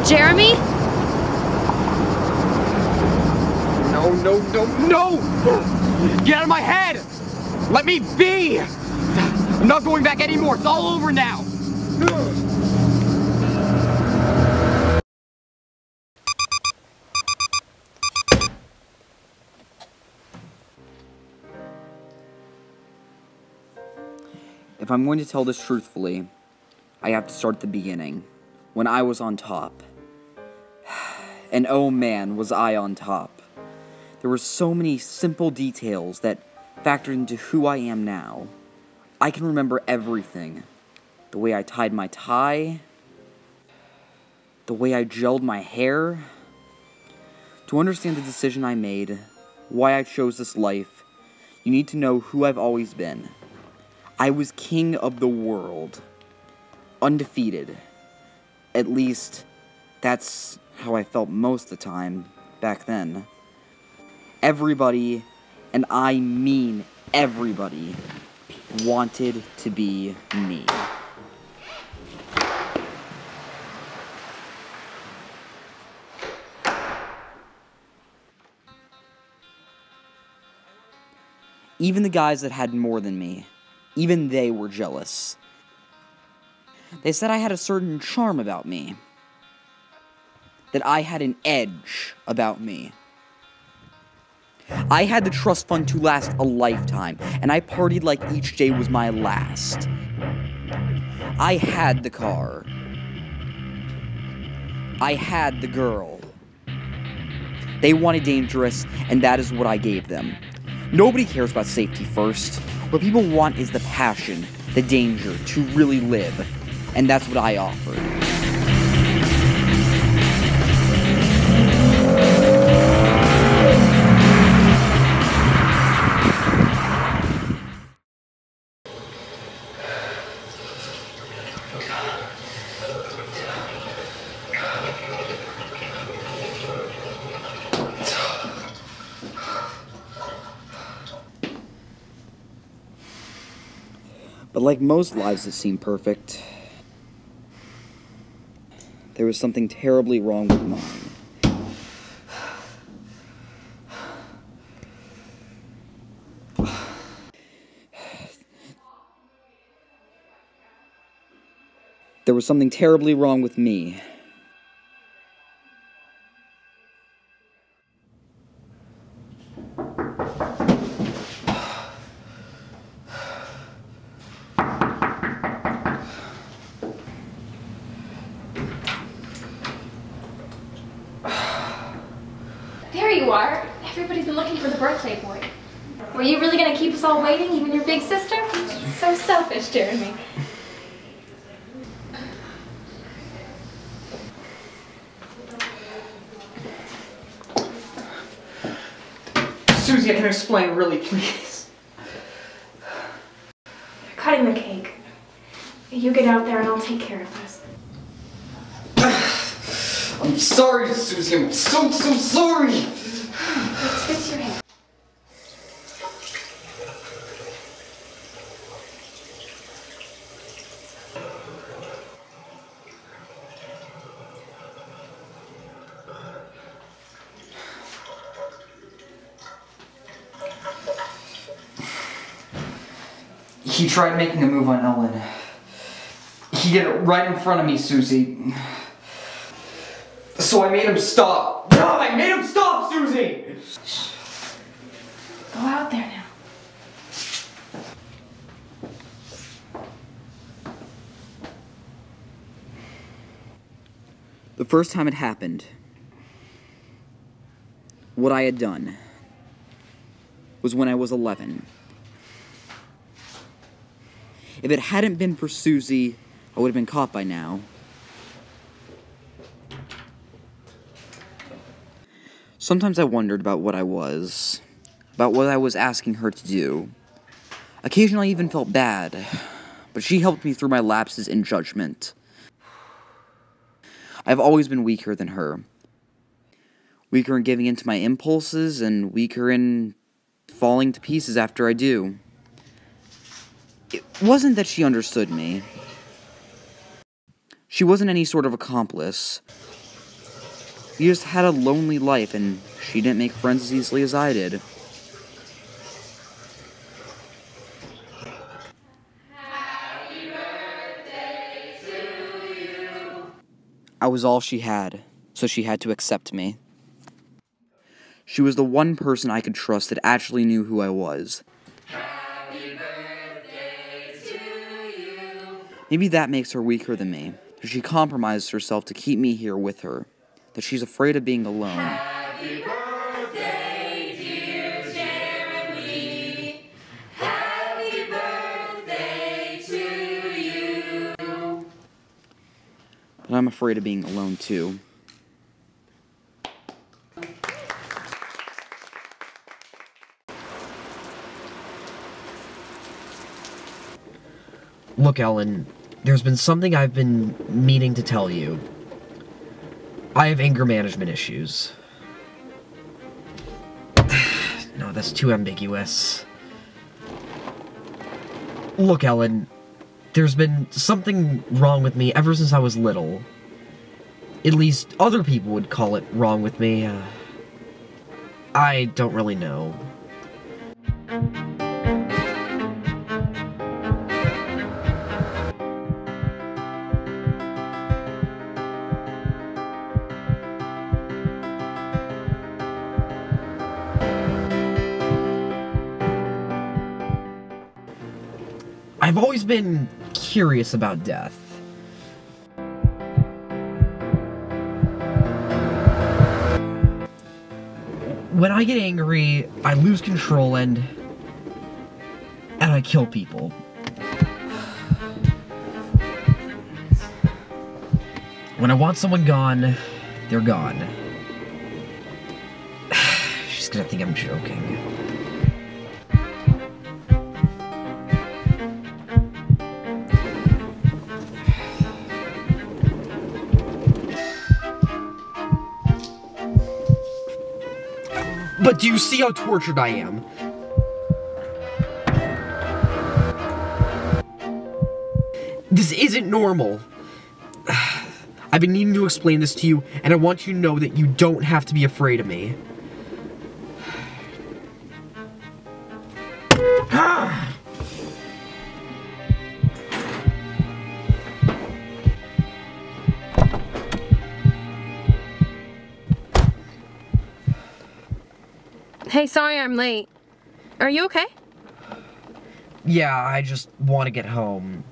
Jeremy? No, no, no, no! Get out of my head! Let me be! I'm not going back anymore. It's all over now. If I'm going to tell this truthfully, I have to start at the beginning, when I was on top. And oh man, was I on top. There were so many simple details that factored into who I am now. I can remember everything. The way I tied my tie, the way I gelled my hair. To understand the decision I made, why I chose this life, you need to know who I've always been. I was king of the world. Undefeated. At least, that's how I felt most of the time back then. Everybody, and I mean everybody, wanted to be me. Even the guys that had more than me, even they were jealous. They said I had a certain charm about me. That I had an edge about me. I had the trust fund to last a lifetime, and I partied like each day was my last. I had the car. I had the girl. They wanted dangerous, and that is what I gave them. Nobody cares about safety first. What people want is the passion, the danger, to really live. And that's what I offered. But like most lives that seem perfect, there was something terribly wrong with mine. There was something terribly wrong with me. There you are. Everybody's been looking for the birthday boy. Were you really going to keep us all waiting, even your big sister? So selfish, Jeremy. Susie, I can explain, really, please. They're cutting the cake. You get out there and I'll take care of this. I'm sorry, Susie. I'm so sorry. Let's fix your hair. He tried making a move on Ellen. He did it right in front of me, Susie. So I made him stop. No, I made him stop, Susie! Shh. Go out there now. The first time it happened, what I had done was when I was 11. If it hadn't been for Susie, I would have been caught by now. Sometimes I wondered about what I was, about what I was asking her to do. Occasionally I even felt bad, but she helped me through my lapses in judgment. I've always been weaker than her. Weaker in giving in to my impulses, and weaker in falling to pieces after I do. It wasn't that she understood me. She wasn't any sort of accomplice. He just had a lonely life, and she didn't make friends as easily as I did. Happy birthday to you. I was all she had, so she had to accept me. She was the one person I could trust that actually knew who I was. Happy birthday to you. Maybe that makes her weaker than me. She compromised herself to keep me here with her. That she's afraid of being alone. Happy birthday, dear Jeremy. Happy birthday to you. But I'm afraid of being alone too. Look, Ellen, there's been something I've been meaning to tell you. I have anger management issues. No, that's too ambiguous. Look, Ellen, there's been something wrong with me ever since I was little. At least other people would call it wrong with me. I don't really know. I've always been curious about death. When I get angry, I lose control and I kill people. When I want someone gone, they're gone. She's gonna think I'm joking. But do you see how tortured I am? This isn't normal. I've been needing to explain this to you, and I want you to know that you don't have to be afraid of me. Hey, sorry I'm late. Are you okay? Yeah, I just want to get home.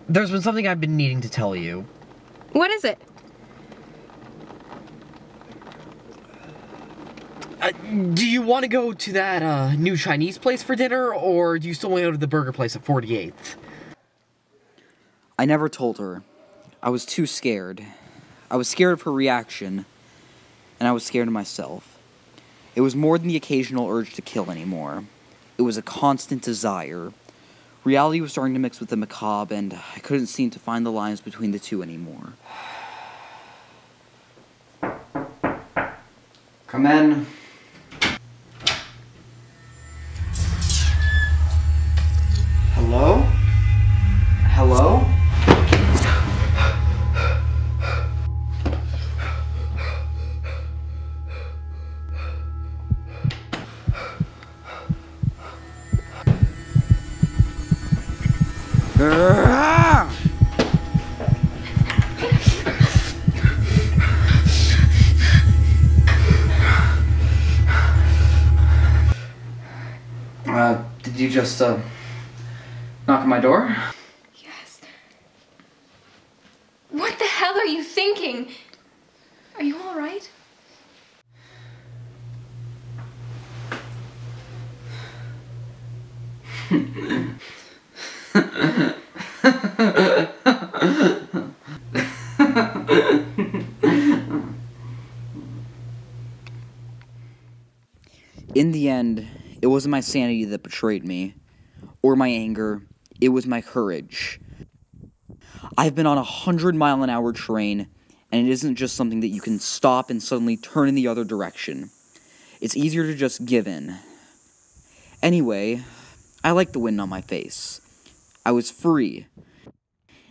There's been something I've been needing to tell you. What is it? Do you want to go to that new Chinese place for dinner, or do you still want to go to the burger place at 48th? I never told her. I was too scared. I was scared of her reaction, and I was scared of myself. It was more than the occasional urge to kill anymore. It was a constant desire. Reality was starting to mix with the macabre, and I couldn't seem to find the lines between the two anymore. Come in. Hello? Hello? Did you just, knock on my door? Yes. What the hell are you thinking? Are you all right? In the end, it wasn't my sanity that betrayed me, or my anger, it was my courage. I've been on a 100-mile-an-hour train, and it isn't just something that you can stop and suddenly turn in the other direction. It's easier to just give in. Anyway, I liked the wind on my face. I was free.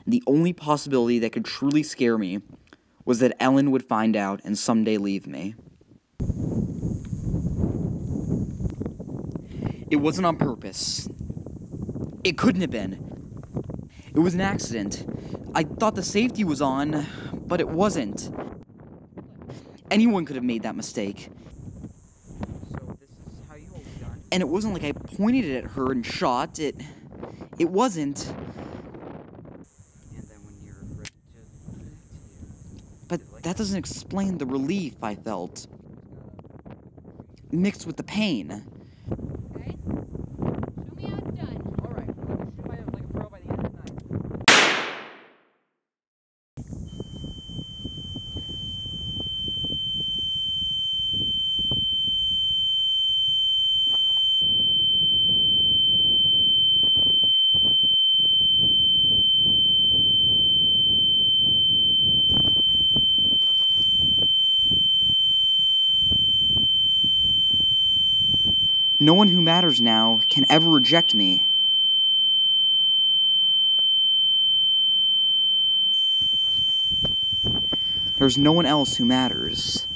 The only possibility that could truly scare me was that Ellen would find out and someday leave me. It wasn't on purpose. It couldn't have been. It was an accident. I thought the safety was on, but it wasn't. Anyone could have made that mistake. So this is how you hold a gun. And it wasn't like I pointed it at her and shot. It wasn't. And then when you're ready to But that doesn't explain the relief I felt. Mixed with the pain. Okay? Show me how it's done. Alright, I'm gonna shoot my like a pro by the end of the night. No one who matters now can ever reject me. There's no one else who matters.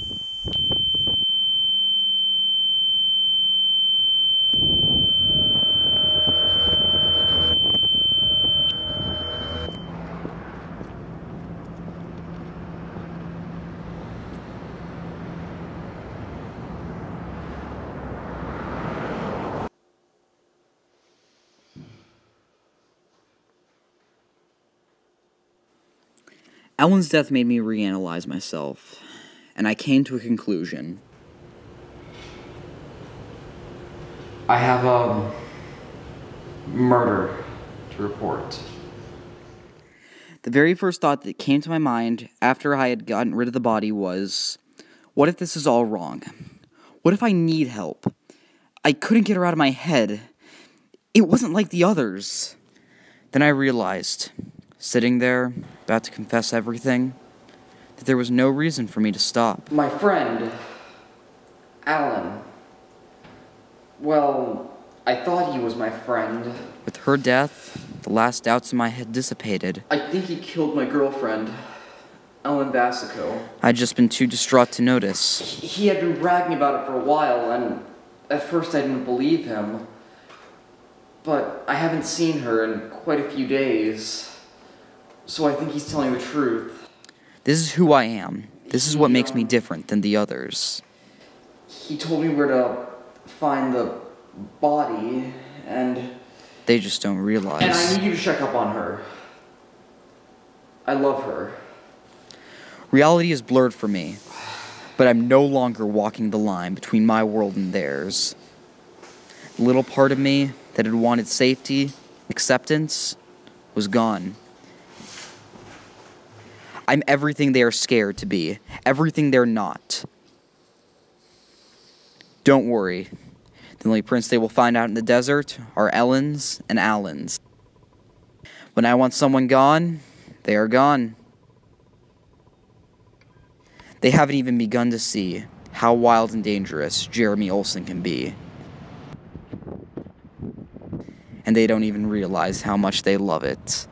Ellen's death made me reanalyze myself, and I came to a conclusion. I have a murder to report. The very first thought that came to my mind after I had gotten rid of the body was, what if this is all wrong? What if I need help? I couldn't get her out of my head. It wasn't like the others. Then I realized, sitting there, about to confess everything, that there was no reason for me to stop. My friend, Alan. Well, I thought he was my friend. With her death, the last doubts in my head dissipated. I think he killed my girlfriend, Ellen Bassico. I'd just been too distraught to notice. He had been bragging about it for a while, and at first I didn't believe him. But I haven't seen her in quite a few days, so I think he's telling the truth. This is who I am. This is what makes me different than the others. He told me where to find the body, and They just don't realize. I need you to check up on her. I love her. Reality is blurred for me, but I'm no longer walking the line between my world and theirs. The little part of me that had wanted safety, acceptance, was gone. I'm everything they are scared to be, everything they're not. Don't worry. The only prints they will find out in the desert are Ellens and Allens. When I want someone gone, they are gone. They haven't even begun to see how wild and dangerous Jeremy Olsen can be. And they don't even realize how much they love it.